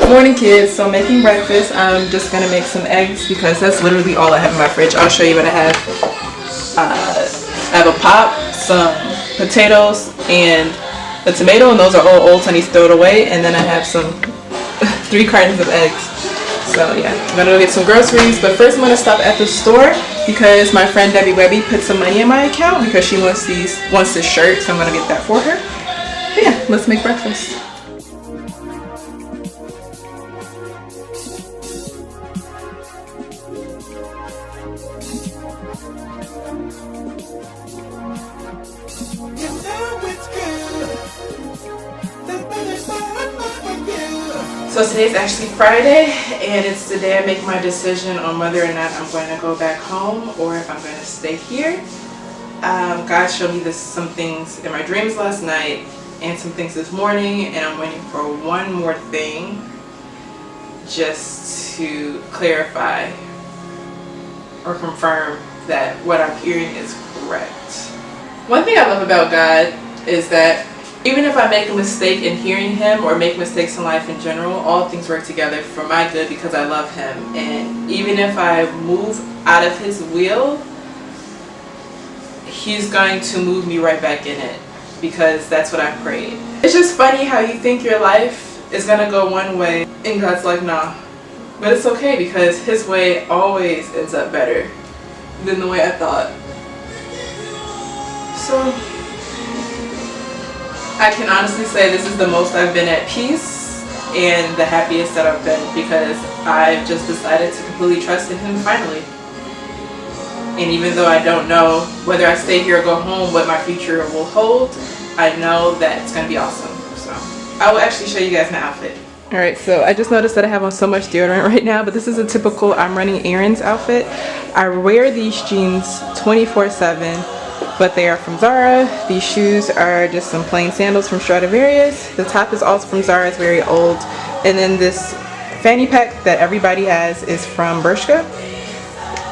Morning kids, so making breakfast. I'm just gonna make some eggs because that's literally all I have in my fridge. I'll show you what I have. I have a pop, some potatoes, and a tomato, and those are all old, so I need to throw it away. And then I have some 3 cartons of eggs. So yeah, I'm gonna go get some groceries, but first I'm gonna stop at the store because my friend Debbie Webby put some money in my account because she wants this shirt, so I'm gonna get that for her. But yeah, let's make breakfast. So today's actually Friday, and it's the day I make my decision on whether or not I'm going to go back home or if I'm going to stay here. God showed me some things in my dreams last night and some things this morning, and I'm waiting for one more thing just to clarify or confirm that what I'm hearing is correct. One thing I love about God is that even if I make a mistake in hearing Him or make mistakes in life in general, all things work together for my good because I love Him. And even if I move out of His will, He's going to move me right back in it because that's what I prayed. It's just funny how you think your life is going to go one way and God's like, nah. But it's okay because His way always ends up better than the way I thought. So I can honestly say this is the most I've been at peace and the happiest that I've been because I've just decided to completely trust in Him finally. And even though I don't know whether I stay here or go home what my future will hold, I know that it's going to be awesome. So I will actually show you guys my outfit. Alright, so I just noticed that I have on so much deodorant right now, but this is a typical I'm running errands outfit. I wear these jeans 24/7. But they are from Zara. These shoes are just some plain sandals from Stradivarius. The top is also from Zara, it's very old. And then this fanny pack that everybody has is from Bershka.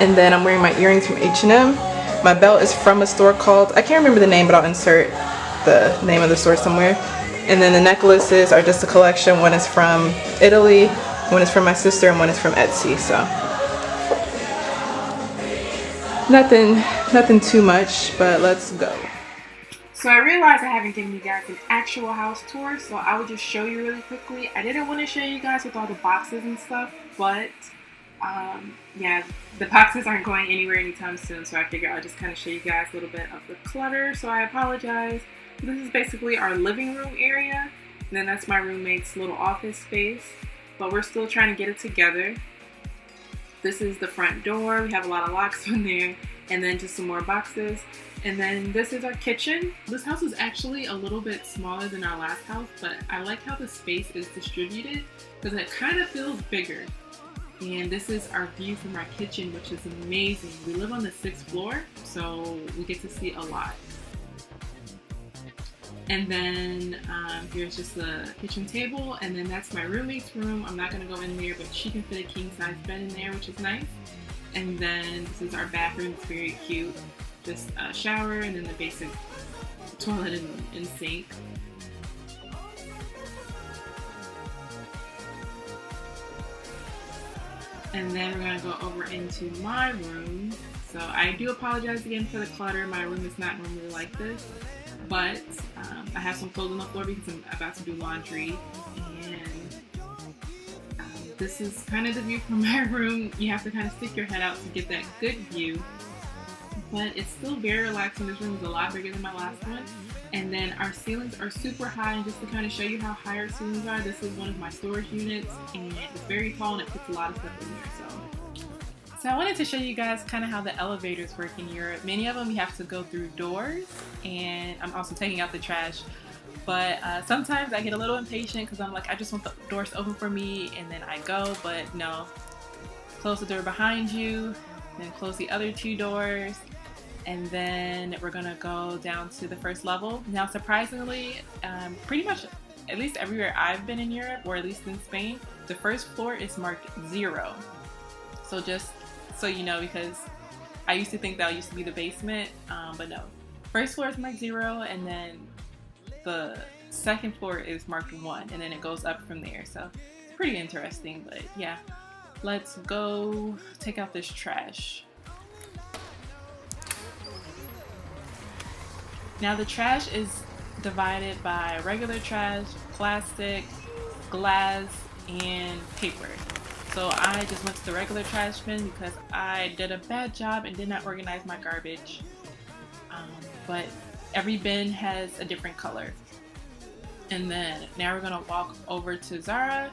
And then I'm wearing my earrings from H&M. My belt is from a store called, I can't remember the name, but I'll insert the name of the store somewhere. And then the necklaces are just a collection. One is from Italy, one is from my sister, and one is from Etsy. So nothing too much, but let's go. So I realized I haven't given you guys an actual house tour, so I will just show you really quickly. I didn't want to show you guys with all the boxes and stuff, but yeah, the boxes aren't going anywhere anytime soon, so I figured I'll just kind of show you guys a little bit of the clutter, so I apologize. This is basically our living room area, and then that's my roommate's little office space, but we're still trying to get it together. This is the front door. We have a lot of locks on there, and then just some more boxes. And then this is our kitchen. This house is actually a little bit smaller than our last house, but I like how the space is distributed because it kind of feels bigger. And this is our view from our kitchen, which is amazing. We live on the 6th floor, so we get to see a lot. And then here's just the kitchen table, and then that's my roommate's room. I'm not going to go in there, but she can fit a king-size bed in there, which is nice. And then this is our bathroom. It's very cute. Just a shower, and then the basic toilet and sink. And then we're going to go over into my room. So I do apologize again for the clutter. My room is not normally like this. But I have some clothes on the floor because I'm about to do laundry. And this is kind of the view from my room. You have to kind of stick your head out to get that good view. But it's still very relaxing. This room is a lot bigger than my last one. And then our ceilings are super high. And just to kind of show you how high our ceilings are, this is one of my storage units. And it's very tall and it puts a lot of stuff in there. So I wanted to show you guys kind of how the elevators work in Europe. Many of them you have to go through doors, and I'm also taking out the trash. But sometimes I get a little impatient because I'm like, I just want the doors to open for me, and then I go. But no, close the door behind you, then close the other 2 doors, and then we're gonna go down to the first level. Now, surprisingly, pretty much, at least everywhere I've been in Europe, or at least in Spain, the first floor is marked 0. So just so you know, because I used to think that used to be the basement, but no. First floor is marked 0, and then the second floor is marked 1, and then it goes up from there. So it's pretty interesting, but yeah. Let's go take out this trash. Now the trash is divided by regular trash, plastic, glass, and paper. So I just went to the regular trash bin because I did a bad job and did not organize my garbage. But every bin has a different color. And then now we're gonna walk over to Zara,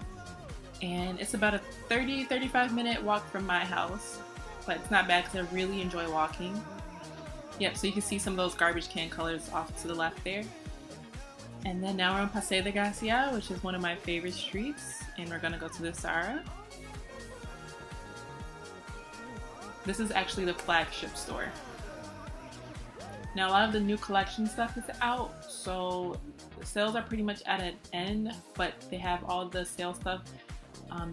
and it's about a 30-35 minute walk from my house, but it's not bad because I really enjoy walking. Yep, so you can see some of those garbage can colors off to the left there. And then now we're on Paseo de Gracia, which is one of my favorite streets, and we're gonna go to the Zara. This is actually the flagship store. Now a lot of the new collection stuff is out, so the sales are pretty much at an end, but they have all the sale stuff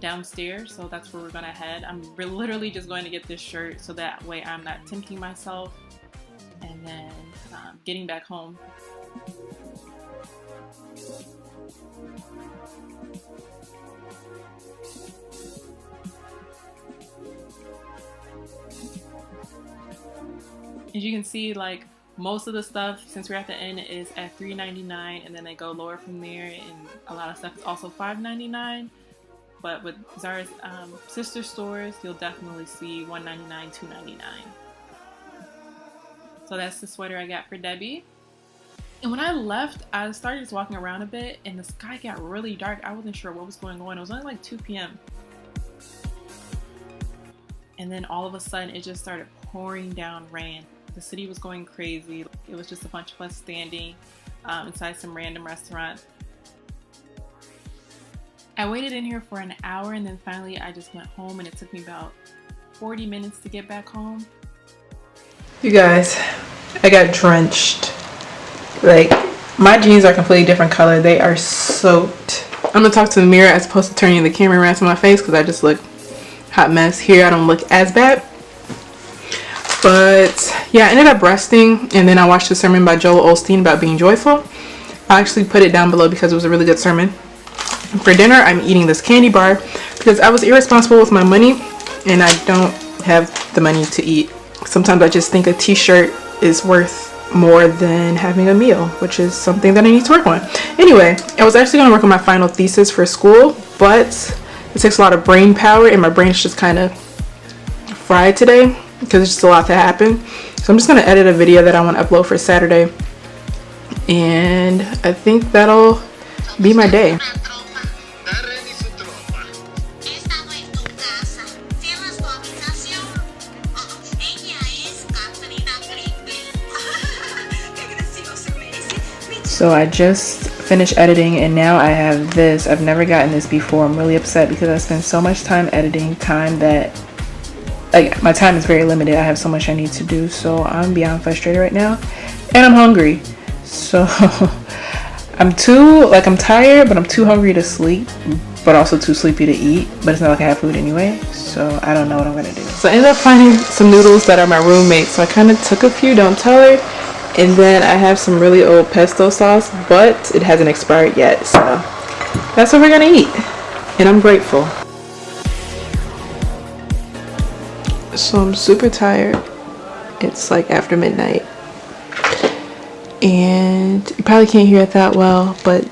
downstairs, so that's where we're gonna head. We're literally just going to get this shirt so that way I'm not tempting myself and then getting back home. As you can see, like, most of the stuff, since we're at the end, is at $3.99, and then they go lower from there, and a lot of stuff is also $5.99. But with Zara's sister stores, you'll definitely see $1.99, $2.99. So that's the sweater I got for Debbie. And when I left, I started just walking around a bit, and the sky got really dark. I wasn't sure what was going on. It was only like 2 p.m. And then all of a sudden, it just started pouring down rain. The city was going crazy. It was just a bunch of us standing inside some random restaurant. I waited in here for an hour, and then finally I just went home, and it took me about 40 minutes to get back home. You guys, I got drenched. Like, my jeans are a completely different color. They are soaked. I'm gonna talk to the mirror as opposed to turning the camera around to my face because I just look hot mess. Here I don't look as bad. But yeah, I ended up resting, and then I watched a sermon by Osteen about being joyful. I actually put it down below because it was a really good sermon. For dinner, I'm eating this candy bar because I was irresponsible with my money and I don't have the money to eat. Sometimes I just think a t-shirt is worth more than having a meal, which is something that I need to work on. Anyway, I was actually going to work on my final thesis for school, but it takes a lot of brain power and my brain is just kind of fried today because it's just a lot to happen. So I'm just going to edit a video that I want to upload for Saturday, and I think that'll be my day. So I just finished editing, and now I have this. I've never gotten this before. I'm really upset because I spend so much time editing, time that, like, my time is very limited. I have so much I need to do, so I'm beyond frustrated right now, and I'm hungry. So I'm tired, but I'm too hungry to sleep, but also too sleepy to eat. But it's not like I have food anyway, so I don't know what I'm gonna do. So I ended up finding some noodles that are my roommate, so I kind of took a few, don't tell her. And then I have some really old pesto sauce, but it hasn't expired yet, so that's what we're gonna eat, and I'm grateful. So I'm super tired. It's like after midnight, and you probably can't hear it that well, but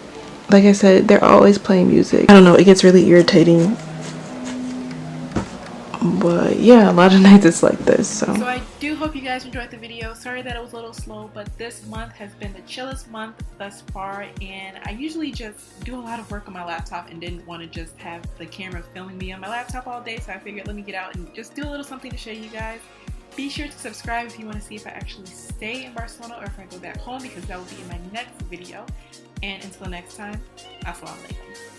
like I said, they're always playing music. I don't know, it gets really irritating. But yeah, a lot of nights it's like this. So I do hope you guys enjoyed the video. Sorry that it was a little slow, but this month has been the chillest month thus far, and I usually just do a lot of work on my laptop and didn't want to just have the camera filming me on my laptop all day, so I figured let me get out and just do a little something to show you guys. Be sure to subscribe if you want to see if I actually stay in Barcelona or if I go back home, because that will be in my next video. And until next time, assalamu alaikum.